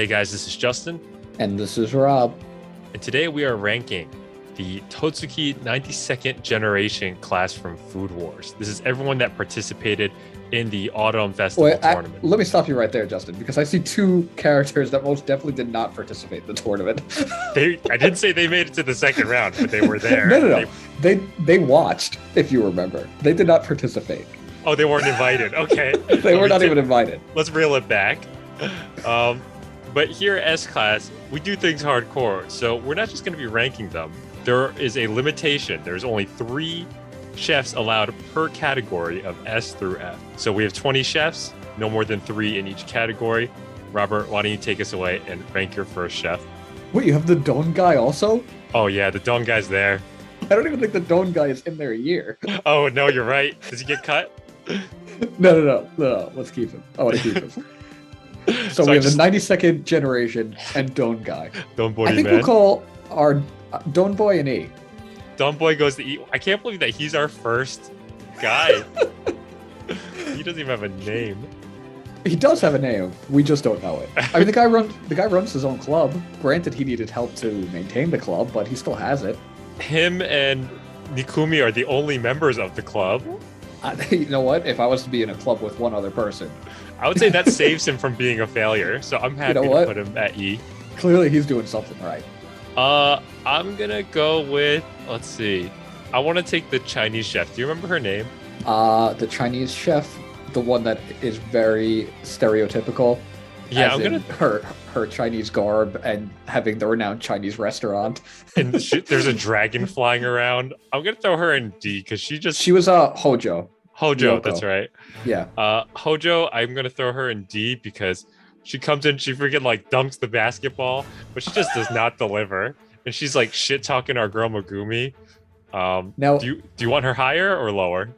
Hey guys, this is Justin. And this is Rob. And today we are ranking the Totsuki 92nd generation class from Food Wars. This is everyone that participated in the Autumn Festival tournament. Let me stop you right there, Justin, because I see two characters that most definitely did not participate in the tournament. I didn't say they made it to the second round, but they were there. No. They watched, if you remember. They did not participate. Oh, they weren't invited. Okay. They were not even invited. Let's reel it back. But here at S-Class, we do things hardcore, so we're not just going to be ranking them. There is a limitation. There's only 3 chefs allowed per category of S through F. So we have 20 chefs, no more than 3 in each category. Robert, why don't you take us away and rank your first chef? Wait, you have the Don guy also? Oh yeah, the Don guy's there. I don't even think the Don guy is in there a year. Oh no, you're right. Does he get cut? No. Let's keep him. I want to keep him. So we have the 92nd generation and Don guy. Donburi, I think we'll call our Don boy an E. Don boy goes to E. I can't believe that he's our first guy. He doesn't even have a name. He does have a name. We just don't know it. I mean, the guy runs his own club. Granted, he needed help to maintain the club, but he still has it. Him and Nikumi are the only members of the club. You know what? If I was to be in a club with one other person, I would say that saves him from being a failure. So I'm happy to put him at E. Clearly, he's doing something right. I'm gonna go with, let's see. I want to take the Chinese chef. Do you remember her name? The Chinese chef, the one that is very stereotypical. Yeah, her Chinese garb and having the renowned Chinese restaurant. And there's a dragon flying around. I'm gonna throw her in D because she was Hojo. Hojo, Miyoko. That's right. Yeah. Hojo, I'm gonna throw her in D because she comes in, she freaking dunks the basketball, but she just does not deliver. And she's like shit talking our girl Megumi. Now, do you want her higher or lower?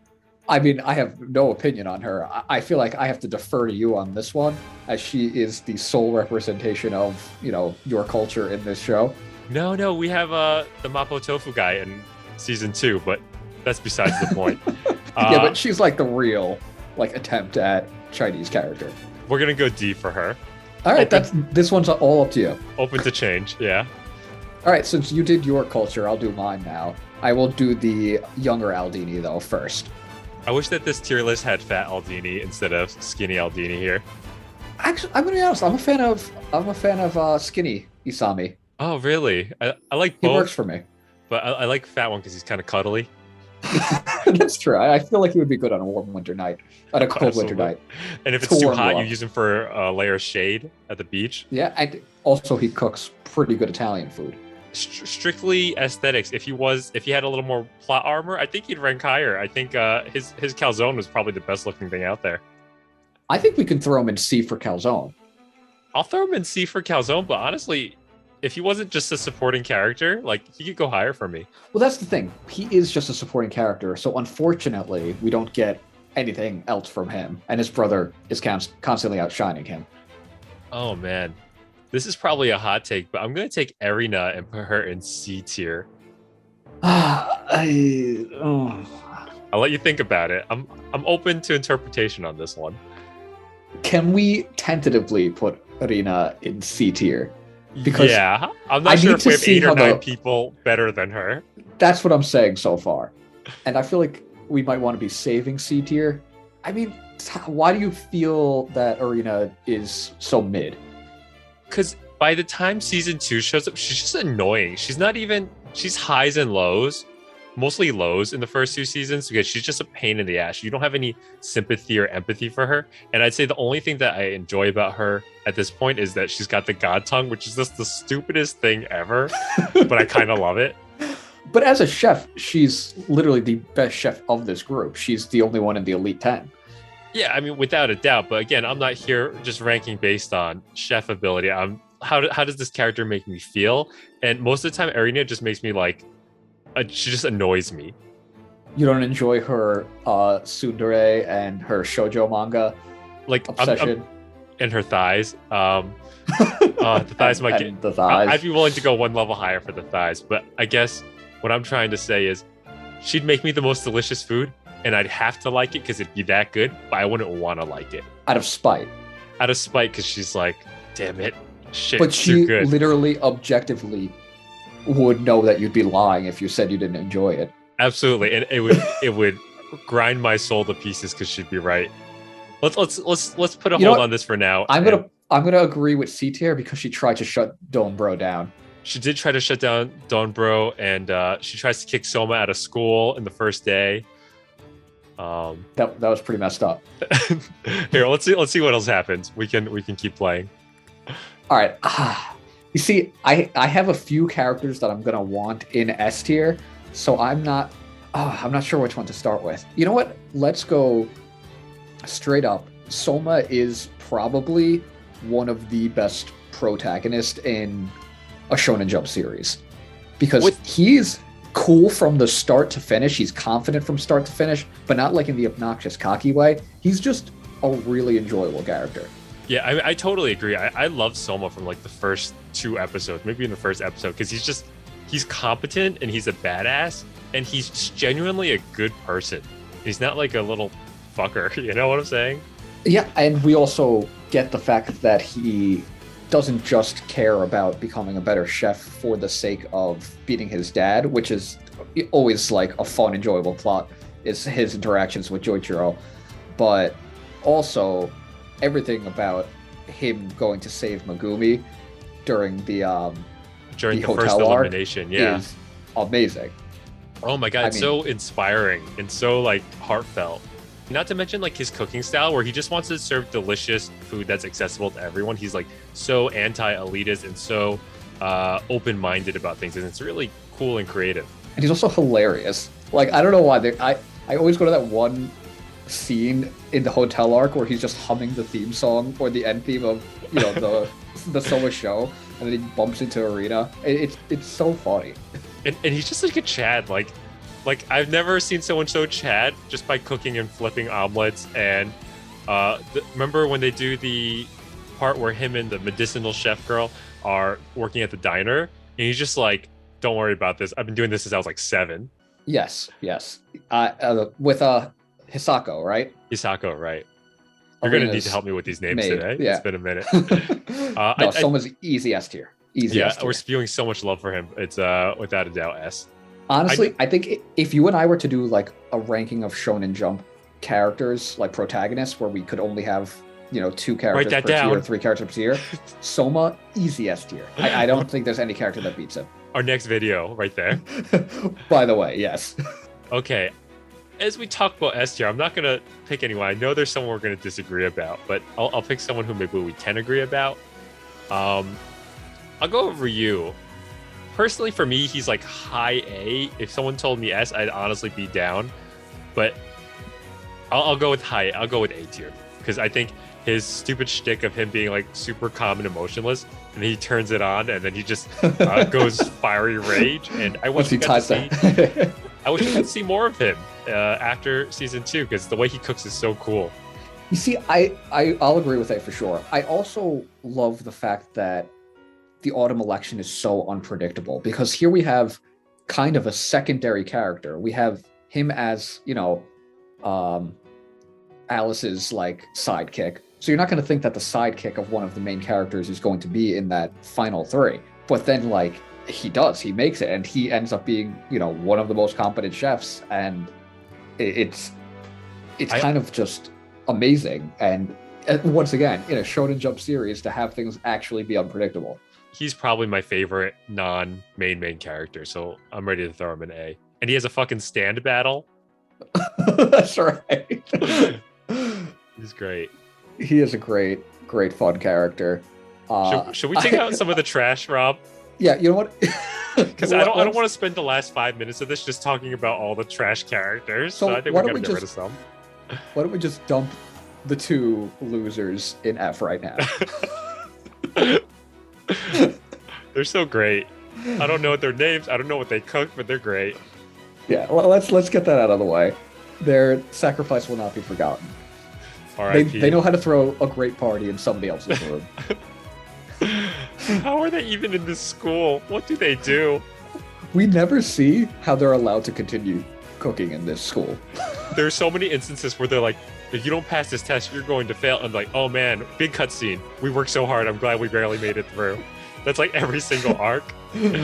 I mean, I have no opinion on her. I feel like I have to defer to you on this one, as she is the sole representation of, your culture in this show. No, we have the Mapo Tofu guy in season 2, but that's besides the point. Yeah, but she's like the real attempt at Chinese character. We're gonna go D for her. All right, this one's all up to you. Open to change, yeah. All right, since you did your culture, I'll do mine now. I will do the younger Aldini though first. I wish that this tier list had fat Aldini instead of skinny Aldini here. Actually, I'm gonna be honest. I'm a fan of skinny Isami. Oh, really? I like both. He works for me. But I like fat one because he's kind of cuddly. That's true. I feel like he would be good on a warm winter night, on a cold winter night. And if it's too hot, you use him for a layer of shade at the beach. Yeah, and also he cooks pretty good Italian food. Strictly aesthetics. If he had a little more plot armor, I think he'd rank higher. I think his calzone was probably the best looking thing out there. I think we can throw him in C for calzone. I'll throw him in C for calzone, but honestly, if he wasn't just a supporting character, he could go higher for me. Well, that's the thing. He is just a supporting character, so unfortunately, we don't get anything else from him, and his brother is constantly outshining him. Oh man. This is probably a hot take, but I'm going to take Erina and put her in C tier. I'll let you think about it. I'm open to interpretation on this one. Can we tentatively put Erina in C tier? Because yeah, I'm not sure if we have 8 or 9 people better than her. That's what I'm saying so far. And I feel like we might want to be saving C tier. I mean, why do you feel that Erina is so mid? Because by the time season 2 shows up, she's just annoying. She's highs and lows, mostly lows in the first 2 seasons because she's just a pain in the ass. You don't have any sympathy or empathy for her. And I'd say the only thing that I enjoy about her at this point is that she's got the god tongue, which is just the stupidest thing ever, but I kind of love it. But as a chef, she's literally the best chef of this group. She's the only one in the Elite 10. Yeah, I mean, without a doubt. But again, I'm not here just ranking based on chef ability. How does this character make me feel? And most of the time, Erina just makes me she just annoys me. You don't enjoy her tsundere and her shoujo manga obsession? And her thighs. The thighs might get... The thighs. I'd be willing to go one level higher for the thighs. But I guess what I'm trying to say is she'd make me the most delicious food. And I'd have to like it because it'd be that good, but I wouldn't want to like it. Out of spite. Out of spite because she's like, damn it, Shit, But too she good. literally objectively would know that you'd be lying if you said you didn't enjoy it. Absolutely, and it would grind my soul to pieces because she'd be right. Let's put a hold on this for now. I'm gonna agree with C tier because she tried to shut Donbro down. She did try to shut down Donbro, and she tries to kick Soma out of school in the first day. That was pretty messed up. Here, let's see what else happens. We can keep playing. All right. You see, I have a few characters that I'm gonna want in S tier, so I'm not sure which one to start with. You know what? Let's go straight up. Soma is probably one of the best protagonists in a Shonen Jump series because he's cool from the start to finish. He's confident from start to finish, but not like in the obnoxious, cocky way. He's just a really enjoyable character. Yeah, I totally agree. I love Soma from like the first 2 episodes, maybe in the first episode, because he's competent and he's a badass and he's genuinely a good person. He's not like a little fucker, you know what I'm saying? Yeah, and we also get the fact that he doesn't just care about becoming a better chef for the sake of beating his dad, which is always like a fun, enjoyable plot, is his interactions with Joichiro, but also everything about him going to save Megumi during the first elimination, is amazing. Oh my god, it's so inspiring and so like heartfelt. Not to mention like his cooking style where he just wants to serve delicious food that's accessible to everyone. He's like so anti-elitist and so open-minded about things, and it's really cool and creative. And he's also hilarious. Like, I don't know why I always go to that one scene in the hotel arc where he's just humming the theme song or the end theme of, you know, the Soma show, and then he bumps into Erina. It's so funny. And he's just like a Chad, like I've never seen someone so Chad just by cooking and flipping omelets. And remember when they do the part where him and the medicinal chef girl are working at the diner, and he's just like, "Don't worry about this. I've been doing this since I was like 7." Yes. With Hisako, right? Hisako, right? You're gonna need to help me with these names today. Yeah. It's been a minute. Soma's easy S tier. Easy S tier. We're spewing so much love for him. It's without a doubt S. Honestly, I think if you and I were to do like a ranking of Shonen Jump characters, like protagonists, where we could only have, you know, 2 characters per tier or 3 characters per tier, Soma, easy S tier. I don't think there's any character that beats him. Our next video right there. By the way, yes. Okay. As we talk about S tier, I'm not going to pick anyone. I know there's someone we're going to disagree about, but I'll pick someone who maybe we can agree about. I'll go over Ryu. Personally, for me, he's like high A. If someone told me S, I'd honestly be down. But I'll go with high. I'll go with A tier because I think his stupid shtick of him being like super calm and emotionless, and then he turns it on, and then he just goes fiery rage. And I wish we could see more of him after season 2 because the way he cooks is so cool. You see, I'll agree with that for sure. I also love the fact that the autumn election is so unpredictable because here we have kind of a secondary character. We have him as, you know, Alice's like sidekick. So you're not going to think that the sidekick of one of the main characters is going to be in that final 3. But then like he does, he makes it, and he ends up being, you know, one of the most competent chefs, and it's kind of just amazing. And once again, in a Shonen Jump series, to have things actually be unpredictable. He's probably my favorite non-main character, so I'm ready to throw him an A. And he has a fucking stand battle. That's right. He's great. He is a great fun character. Should we take out some of the trash, Rob? Yeah, you know what? Because I don't want to spend the last 5 minutes of this just talking about all the trash characters. So I think we're going to get rid of some. Why don't we just dump the 2 losers in F right now? They're so great. I don't know what their names. I don't know what they cook, but they're great. Yeah, well, let's get that out of the way. Their sacrifice will not be forgotten. They know how to throw a great party in somebody else's room. How are they even in this school? What do they do? We never see how they're allowed to continue cooking in this school. There's so many instances where they're like if you don't pass this test, you're going to fail. I'm like, oh man, big cutscene. We worked so hard. I'm glad we barely made it through. That's like every single arc.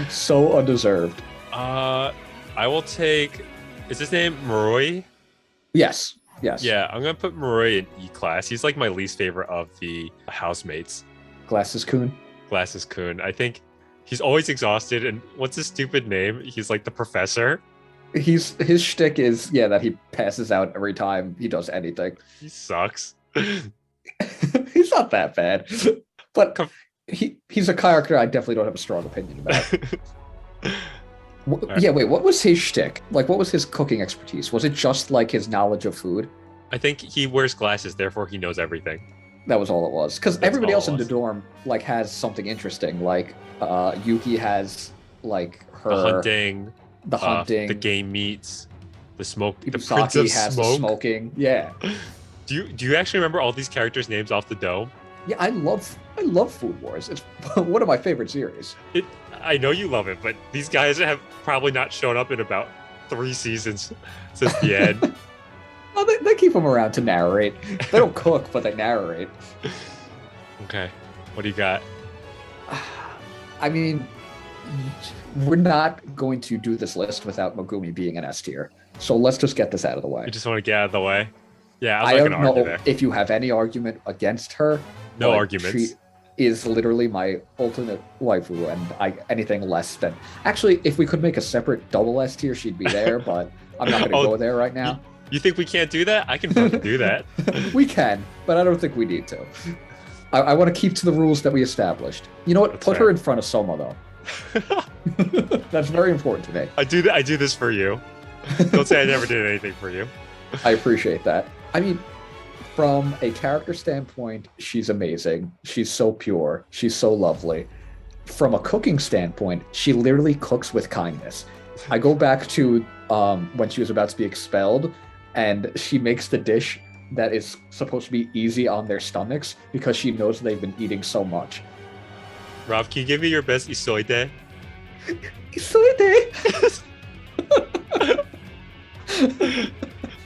So undeserved. I will take. Is his name Marui? Yes. Yeah, I'm gonna put Marui in E class. He's like my least favorite of the housemates. Glasses Kun. Glasses Kun. I think he's always exhausted. And what's his stupid name? He's like the professor. His shtick is that he passes out every time he does anything. He sucks. He's not that bad, but he's a character I definitely don't have a strong opinion about. Yeah, wait, what was his shtick? Like, what was his cooking expertise? Was it just like his knowledge of food? I think he wears glasses, therefore he knows everything. That was all it was. Because everybody else in the dorm like has something interesting. Like Yuki has like her the hunting, the game meats, the smoke. Ibusaki has the smoking. Yeah. Do you actually remember all these characters' names off the dome? Yeah, I love Food Wars. It's one of my favorite series. I know you love it, but these guys have probably not shown up in about 3 seasons since the end. Well, they keep them around to narrate. They don't cook, but they narrate. Okay. What do you got? I mean, we're not going to do this list without Megumi being an S tier. So let's just get this out of the way. You just want to get out of the way? Yeah, I don't know if you have any argument against her. No arguments. She is literally my ultimate waifu, and anything less than... Actually, if we could make a separate double S tier, she'd be there, but I'm not going to go there right now. You think we can't do that? I can fucking do that. We can, but I don't think we need to. I want to keep to the rules that we established. You know what? Put her in front of Soma, though. That's very important to me. I do this for you. Don't say I never did anything for you. I appreciate that. I mean, from a character standpoint, she's amazing. She's so pure. She's so lovely. From a cooking standpoint, she literally cooks with kindness. I go back to when she was about to be expelled, and she makes the dish that is supposed to be easy on their stomachs because she knows they've been eating so much. Rob, can you give me your best isoide? Isoide!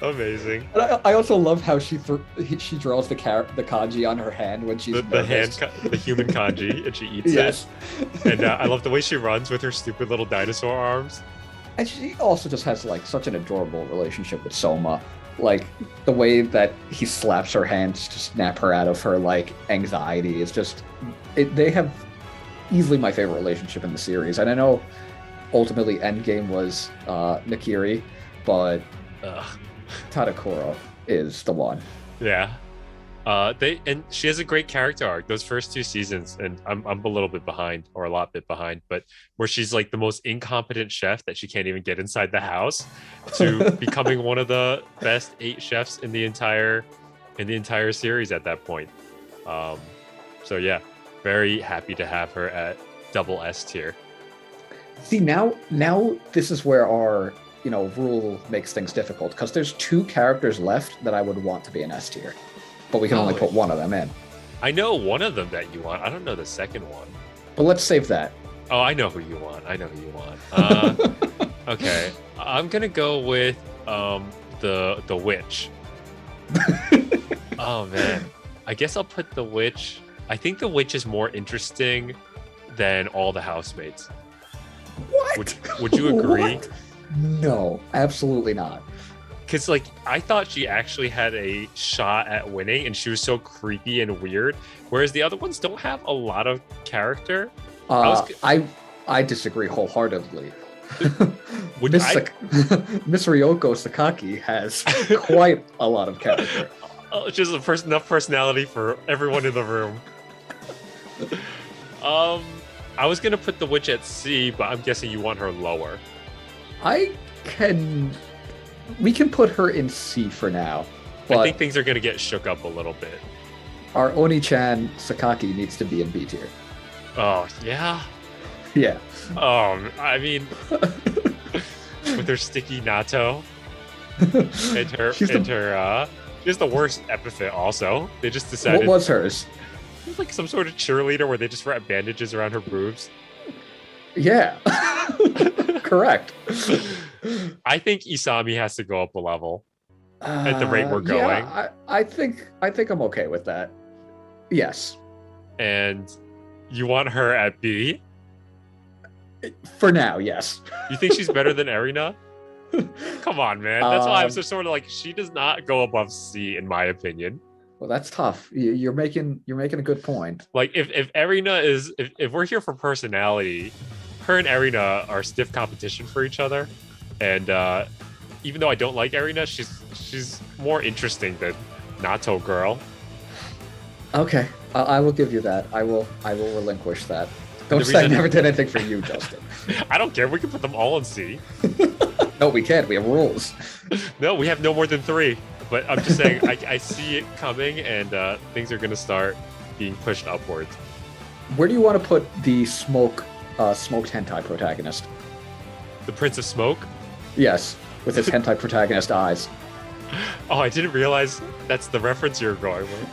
Amazing. And I also love how she draws the kanji on her hand when she's the human kanji, and she eats it. And I love the way she runs with her stupid little dinosaur arms. And she also just has like such an adorable relationship with Soma. Like the way that he slaps her hands to snap her out of her like anxiety is just they have easily my favorite relationship in the series. And I know ultimately Endgame was Nakiri, but Tadokoro is the one. Yeah. And she has a great character arc those first 2 seasons, and I'm a little bit behind, or a lot bit behind, but where she's like the most incompetent chef that she can't even get inside the house to becoming one of the best 8 chefs in the entire series at that point. So yeah, very happy to have her at double S tier. See, now this is where our rule makes things difficult, because there's 2 characters left that I would want to be an S tier. But we can only put one of them in. I know one of them that you want. I don't know the second one. But let's save that. Oh, I know who you want. Okay. I'm going to go with the witch. Oh, man. I guess I'll put the witch. I think the witch is more interesting than all the housemates. What? Would you agree? What? No, absolutely not. Because, like, I thought she actually had a shot at winning, and she was so creepy and weird, whereas the other ones don't have a lot of character. I disagree wholeheartedly. Miss Ryoko Sakaki has quite a lot of character. Just enough personality for everyone in the room. I was going to put the witch at C, but I'm guessing you want her lower. We can put her in C for now. But I think things are going to get shook up a little bit. Our Oni-chan Sakaki needs to be in B tier. Oh, yeah? Yeah. I mean, with her sticky natto and her, she has the worst epithet also. They just decided. What was hers? It was like some sort of cheerleader where they just wrap bandages around her boobs. Yeah. Correct. I think Isami has to go up a level. at the rate we're going. Yeah, I think I'm okay with that. Yes. And you want her at B? For now, yes. You think she's better than Erina? Come on, man. That's why I'm so sort of like, she does not go above C in my opinion. Well, that's tough. You're making a good point. Like if Erina is if we're here for personality, her and Erina are stiff competition for each other. And even though I don't like Erina, she's more interesting than Nato girl. Okay, I will give you that. I will relinquish that. Don't say I never did anything for you, Justin. I don't care. We can put them all in C. No, we can't. We have rules. No, we have no more than 3. But I'm just saying, I see it coming, and things are going to start being pushed upwards. Where do you want to put the smoked hentai protagonist? The Prince of Smoke? Yes, with his hentai protagonist eyes. Oh, I didn't realize that's the reference you're going with.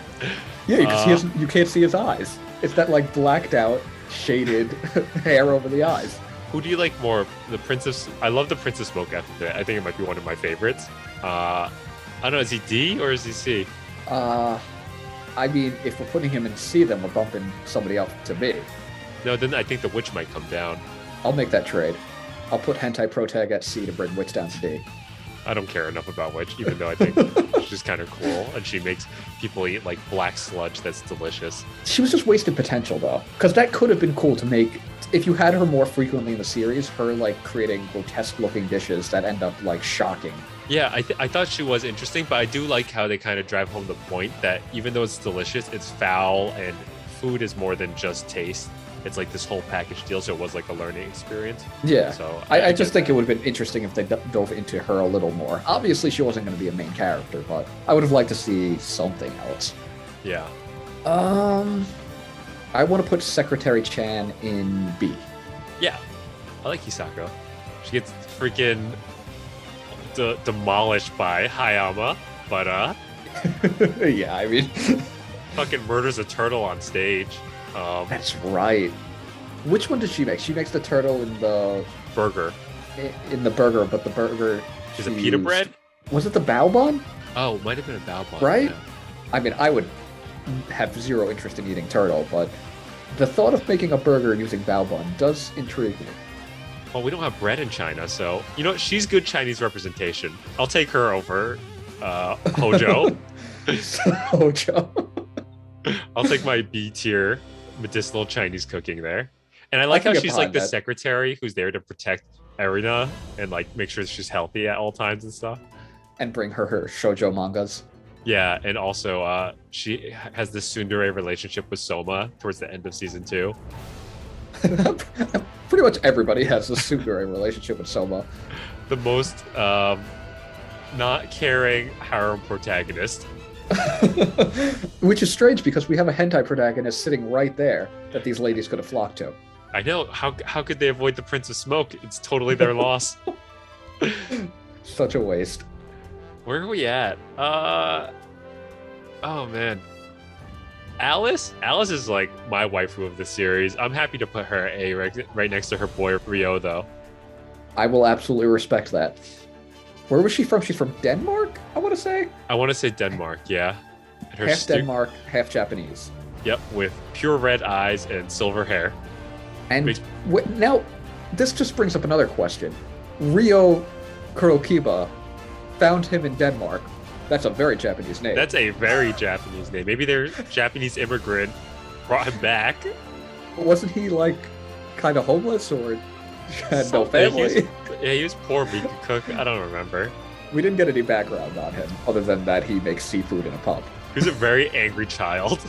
Yeah, because you can't see his eyes. It's that like blacked out, shaded hair over the eyes. Who do you like more? The Prince of... I love the Prince of Smoke after that. I think it might be one of my favorites. I don't know, is he D or is he C? I mean, if we're putting him in C, then we're bumping somebody up to B. No, then I think the Witch might come down. I'll make that trade. I'll put hentai protag at C to bring Witch down to D. I don't care enough about Witch, even though I think she's kind of cool, and she makes people eat like black sludge that's delicious. She was just wasted potential, though, because that could have been cool to make. If you had her more frequently in the series, her like creating grotesque-looking dishes that end up like shocking. Yeah, I thought she was interesting, but I do like how they kind of drive home the point that even though it's delicious, it's foul, and food is more than just taste. It's like this whole package deal, so it was like a learning experience. Yeah. So I just think it would have been interesting if they dove into her a little more. Obviously, she wasn't going to be a main character, but I would have liked to see something else. Yeah. I want to put Secretary Chan in B. Yeah. I like Hisako. She gets freaking demolished by Hayama, but yeah, I mean, fucking murders a turtle on stage. That's right. Which one does she make? She makes the turtle in the burger. In the burger, but the burger is it pita bread? Was it the bao bun? Oh, it might have been a bao bun. Right? Yeah. I mean, I would have zero interest in eating turtle, but the thought of making a burger using bao bun does intrigue me. Well, we don't have bread in China, so you know she's good Chinese representation. I'll take her over Hojo. Hojo. I'll take my B tier medicinal Chinese cooking there. And I like how she's like the secretary who's there to protect Erina and like make sure she's healthy at all times and stuff. And bring her shoujo mangas. Yeah, and also she has this tsundere relationship with Soma towards the end of season 2. Pretty much everybody has a tsundere relationship with Soma. The most not caring harem protagonist. Which is strange because we have a hentai protagonist sitting right there that these ladies could have flocked to. I know. How could they avoid the Prince of Smoke? It's totally their loss. Such a waste. Where are we at? Oh man. Alice is like my waifu of the series. I'm happy to put her A right next to her boy Ryo though. I will absolutely respect that. Where was she from? She's from Denmark, I want to say. I want to say Denmark, yeah. Half Denmark, half Japanese. Yep, with pure red eyes and silver hair. And now, this just brings up another question. Ryo Kurokiba found him in Denmark. That's a very Japanese name. That's a very Japanese name. Maybe their Japanese immigrant brought him back. Wasn't he like kind of homeless or had no family? He was poor, but he could cook. I don't remember. We didn't get any background on him other than that he makes seafood in a pub. He was a very angry child.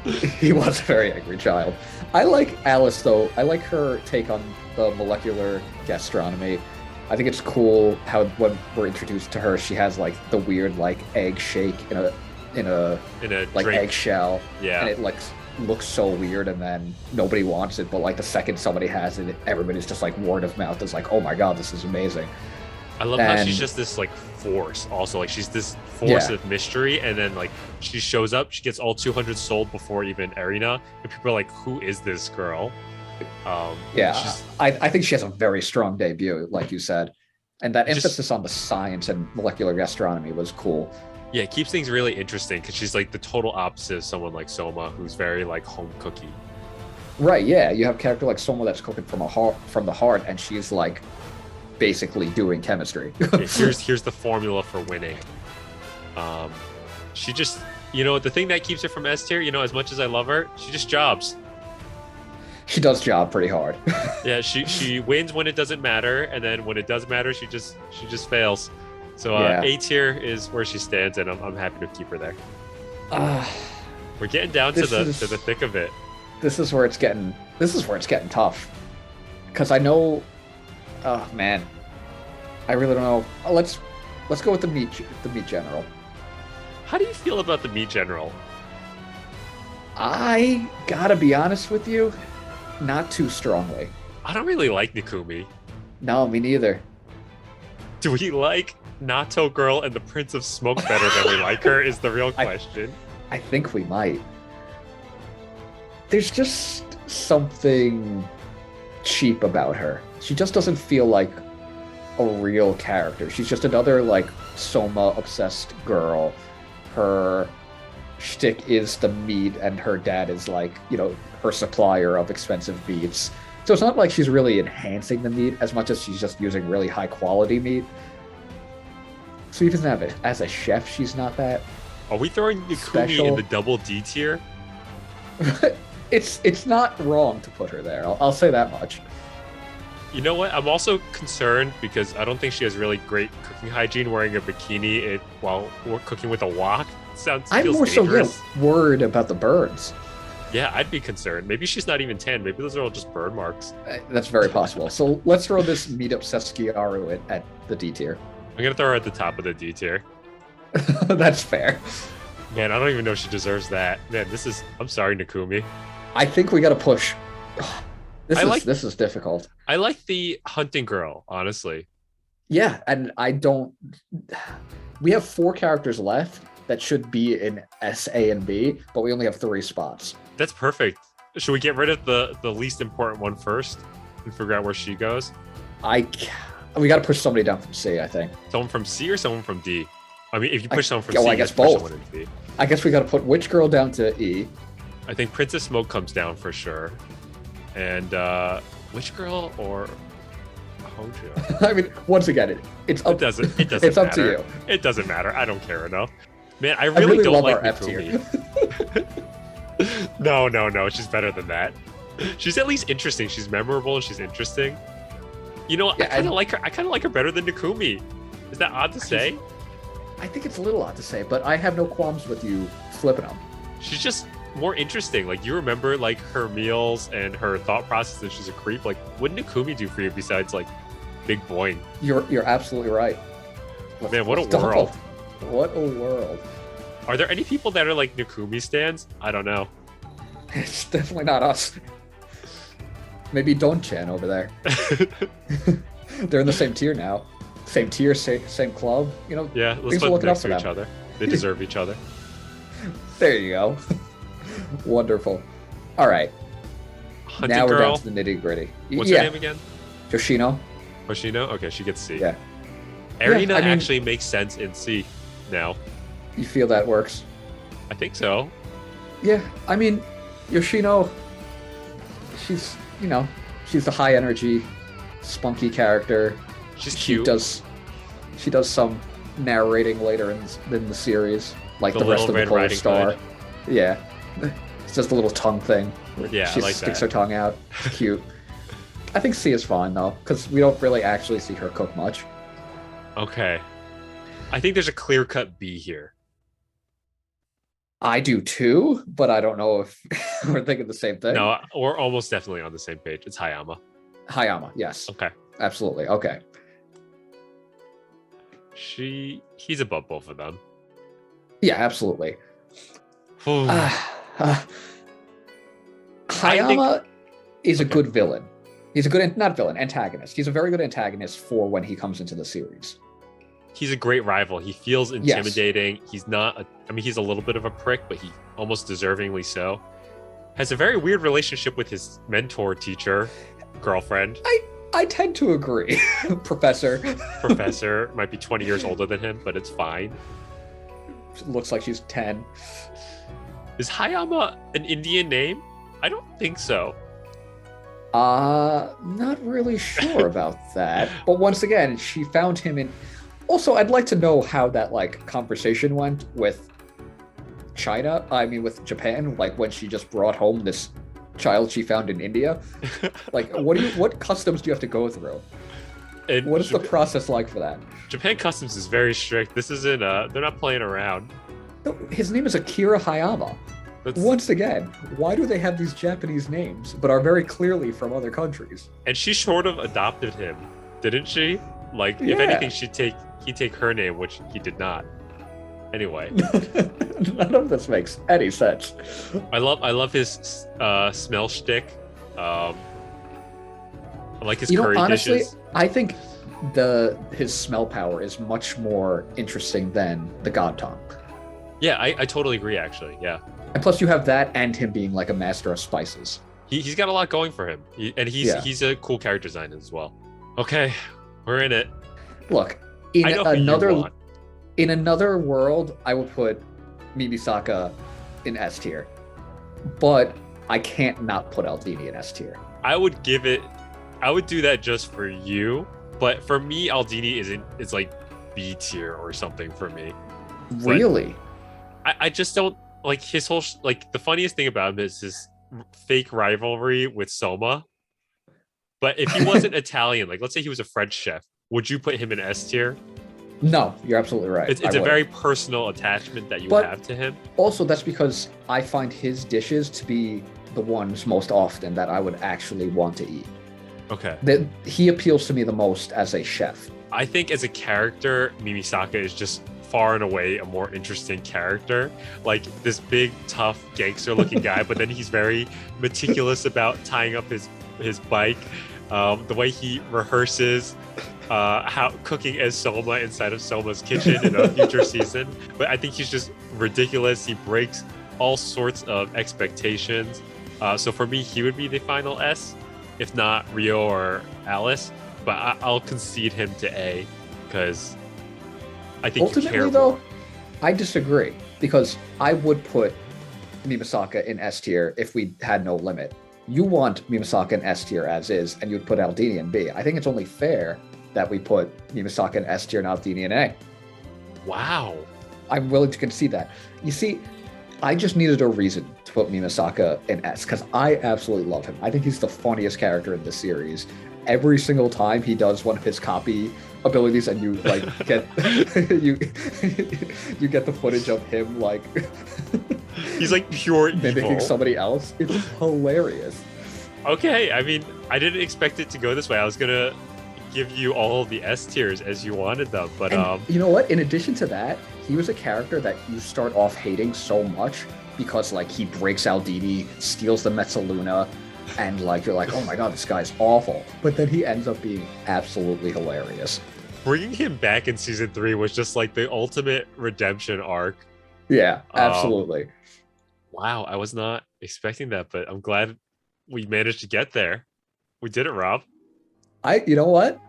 He was a very angry child. I like Alice, though. I like her take on the molecular gastronomy. I think it's cool how when we're introduced to her, she has like the weird like egg shake in a like drink. eggshell. Yeah. And it like looks so weird, and then nobody wants it, but like the second somebody has it, everybody's just like word of mouth is like, oh my god, this is amazing. I love how she's just this like force also, like she's this force of mystery, and then like she shows up, she gets all 200 sold before even Erina, and people are like, who is this girl? I think she has a very strong debut, like you said. And that It just- emphasis on the science and molecular gastronomy was cool. Yeah, it keeps things really interesting because she's like the total opposite of someone like Soma, who's very like home cookie. Right, yeah. You have a character like someone that's cooking from the heart, and she's like basically doing chemistry. Yeah, here's the formula for winning. She just, the thing that keeps her from S tier, as much as I love her, she just jobs. She does job pretty hard. Yeah, she wins when it doesn't matter, and then when it does matter, she just fails. So Yeah. A tier is where she stands, and I'm happy to keep her there. We're getting down to the thick of it. This is where it's getting tough. Because I know, oh man, I really don't know. Let's go with the meat general. How do you feel about the meat general? I gotta be honest with you, not too strongly. I don't really like Nikumi. No, me neither. Do we like Nato Girl and the Prince of Smoke better than we like her is the real question. I think we might. There's just something cheap about her. She just doesn't feel like a real character. She's just another like Soma obsessed girl. Her shtick is the meat, and her dad is like, her supplier of expensive meats. So it's not like she's really enhancing the meat as much as she's just using really high quality meat. So even as a chef, she's not that. Are we throwing Nikumi special. in the double D tier? It's not wrong to put her there. I'll say that much. You know what? I'm also concerned because I don't think she has really great cooking hygiene wearing a bikini while we're cooking with a wok. I'm more dangerous. so worried about the burns. Yeah, I'd be concerned. Maybe she's not even tan. Maybe those are all just burn marks. That's very possible. So let's throw this meat obsessed Skiaru at the D tier. I'm going to throw her at the top of the D tier. That's fair. Man, I don't even know if she deserves that. Man, I'm sorry, Nikumi. I think we got to push. This is difficult. I like the hunting girl, honestly. Yeah, and we have 4 characters left that should be in S, A, and B, but we only have 3 spots. That's perfect. Should we get rid of the least important one first and figure out where she goes? We got to push somebody down from C, I think. Someone from C or someone from D? I mean, if you push someone from C, I you guess have to push both. someone in D. I guess we got to put which girl down to E? I think Princess Smoke comes down for sure. And which girl or Hojo? I mean, once again, it's up. It doesn't It's matter. up to you. It doesn't matter. I don't care enough. Man, I really don't love like our F tier. Nikumi. No. She's better than that. She's at least interesting. She's memorable and she's interesting. You know, Yeah, I kind of like her. I kind of like her better than Nikumi. Is that odd to say? I think it's a little odd to say, but I have no qualms with you flipping them. She's just more interesting. Like, you remember like her meals and her thought process that she's a creep. Like, what did Nikumi do for you besides like big boing? You're absolutely right. Man, what a Let's double. world. What a world. Are there any people that are like Nikumi stans? I don't know. It's definitely not us. Maybe Don-chan over there. They're in the same tier now. Same tier, same club. Yeah, let's things are put looking them up next for to them. each other. They deserve each other. There you go. Wonderful. All right. Hunting Now we're girl. down to the nitty gritty. What's her name again? Yoshino. Hoshino? Okay, she gets C. Yeah. Erina I mean- actually makes sense in C now. You feel that works? I think so. Yeah. I mean, Yoshino. She's the high energy, spunky character. She's She cute. She does some narrating later in the series, like The the rest Little of the Red Polar Riding Star. Hood. Yeah, it's just a little tongue thing. Where Yeah, she I like sticks that. her tongue out. It's cute. I think C is fine though, because we don't really actually see her cook much. Okay. I think there's a clear-cut B here. I do too, but I don't know if we're thinking the same thing. No, we're almost definitely on the same page. It's Hayama. Hayama, yes, Okay. absolutely. Okay, He's above both of them. yeah, absolutely. Phew. Hayama is a good villain. He's a good, not villain, antagonist. He's a very good antagonist for when he comes into the series. He's a great rival. He feels intimidating. He's not, he's a little bit of a prick, but he almost deservingly so. Has a very weird relationship with his mentor, teacher, girlfriend. I tend to agree, Professor. Professor might be 20 years older than him, but it's fine. Looks like she's 10. Is Hayama an Indian name? I don't think so. Not really sure about that. But once again, she found him in... Also, I'd like to know how that, like, conversation went with with Japan, like, when she just brought home this child she found in India. Like, what customs do you have to go through? And what is the process like for that? Japan customs is very strict. This isn't, they're not playing around. No, his name is Akira Hayama. Once again, why do they have these Japanese names, but are very clearly from other countries? And she sort of adopted him, didn't she? Like, if anything, he'd take her name, which he did not. Anyway. None of this makes any sense. I love his smell shtick. I like his curry honestly, dishes. I think his smell power is much more interesting than the God Tongue. Yeah, I totally agree, actually. Yeah. And plus, you have that and him being like a master of spices. He's got a lot going for him, he's a cool character design as well. Okay, we're in it. Look, in another world, I would put Mimasaka in S tier, but I can't not put Aldini in S tier. I would do that just for you, but for me, Aldini is like B tier or something for me. Really? I just don't like his whole like the funniest thing about him is his fake rivalry with Soma. But if he wasn't Italian, like let's say he was a French chef, would you put him in S tier? No, you're absolutely right. It's a very personal attachment that you have to him. Also, that's because I find his dishes to be the ones most often that I would actually want to eat. Okay. He appeals to me the most as a chef. I think as a character, Mimasaka is just far and away a more interesting character. Like this big, tough, gangster-looking guy, but then he's very meticulous about tying up his bike. The way he rehearses how cooking as Soma inside of Soma's kitchen in a future season. But I think he's just ridiculous. He breaks all sorts of expectations. So for me, he would be the final S, if not Ryo or Alice. But I'll concede him to A because I think ultimately, though, I disagree because I would put Mimasaka in S tier if we had no limit. You want Mimasaka in S tier as is, and you'd put Aldini in B. I think it's only fair that we put Mimasaka in S tier and Aldini in A. Wow. I'm willing to concede that. You see, I just needed a reason to put Mimasaka in S because I absolutely love him. I think he's the funniest character in this series. Every single time he does one of his copy abilities and you like get you get the footage of him like he's like pure mimicking evil. Somebody else. It's hilarious. Okay, I mean, I didn't expect it to go this way. I was gonna give you all the S tiers as you wanted them, but you know what? In addition to that, he was a character that you start off hating so much because like he breaks Aldini, steals the Mezzaluna, and like you're like, oh my god, this guy's awful. But then he ends up being absolutely hilarious. Bringing him back in season 3 was just like the ultimate redemption arc. Yeah, absolutely. Wow, I was not expecting that, but I'm glad we managed to get there. We did it, Rob. You know what?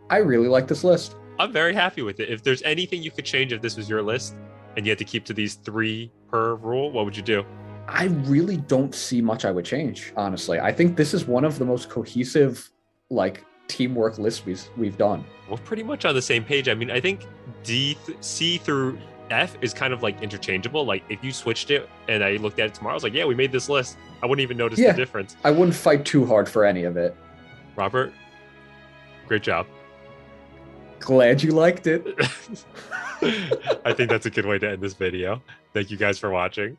I really like this list. I'm very happy with it. If there's anything you could change if this was your list and you had to keep to these 3 per rule, what would you do? I really don't see much I would change, honestly. I think this is one of the most cohesive, like, teamwork lists we've done. We're pretty much on the same page. I mean, I think C through F is kind of like interchangeable. Like if you switched it and I looked at it tomorrow, I was like, yeah, we made this list. I wouldn't even notice the difference. I wouldn't fight too hard for any of it. Robert, great job. Glad you liked it. I think that's a good way to end this video. Thank you guys for watching.